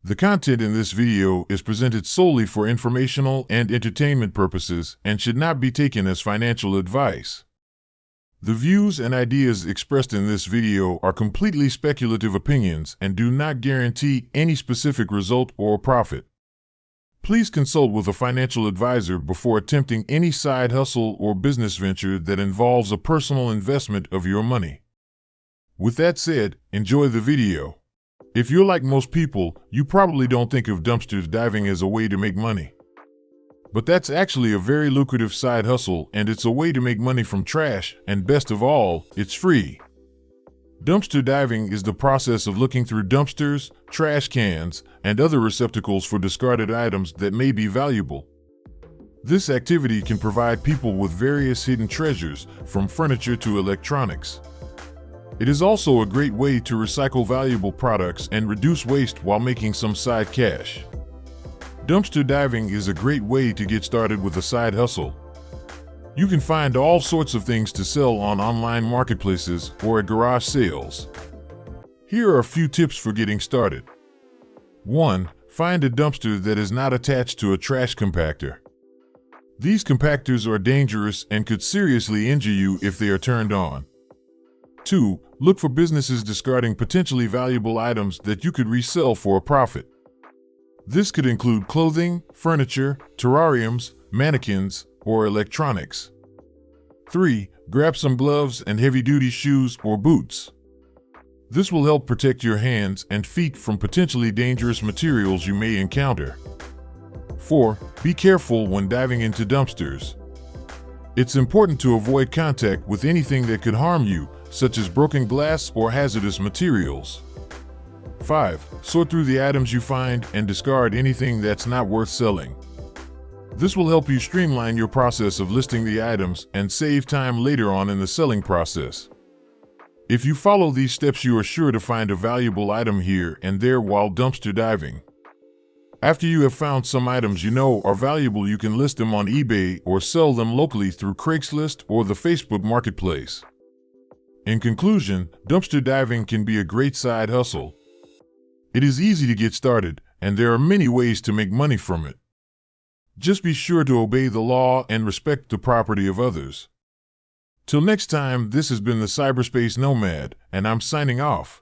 The content in this video is presented solely for informational and entertainment purposes and should not be taken as financial advice. The views and ideas expressed in this video are completely speculative opinions and do not guarantee any specific result or profit. Please consult with a financial advisor before attempting any side hustle or business venture that involves a personal investment of your money. With that said, enjoy the video. If you're like most people, you probably don't think of dumpster diving as a way to make money. But that's actually a very lucrative side hustle, and it's a way to make money from trash, and best of all, it's free. Dumpster diving is the process of looking through dumpsters, trash cans, and other receptacles for discarded items that may be valuable. This activity can provide people with various hidden treasures, from furniture to electronics. It is also a great way to recycle valuable products and reduce waste while making some side cash. Dumpster diving is a great way to get started with a side hustle. You can find all sorts of things to sell on online marketplaces or at garage sales. Here are a few tips for getting started. 1. Find a dumpster that is not attached to a trash compactor. These compactors are dangerous and could seriously injure you if they are turned on. 2. Look for businesses discarding potentially valuable items that you could resell for a profit. This could include clothing, furniture, terrariums, mannequins, or electronics. 3. Grab some gloves and heavy-duty shoes or boots. This will help protect your hands and feet from potentially dangerous materials you may encounter. 4. Be careful when diving into dumpsters. It's important to avoid contact with anything that could harm you, such as broken glass or hazardous materials. 5. Sort through the items you find and discard anything that's not worth selling. This will help you streamline your process of listing the items and save time later on in the selling process. If you follow these steps, you are sure to find a valuable item here and there while dumpster diving. After you have found some items you know are valuable, you can list them on eBay or sell them locally through Craigslist or the Facebook Marketplace. In conclusion, dumpster diving can be a great side hustle. It is easy to get started, and there are many ways to make money from it. Just be sure to obey the law and respect the property of others. Till next time, this has been the Cyberspace Nomad, and I'm signing off.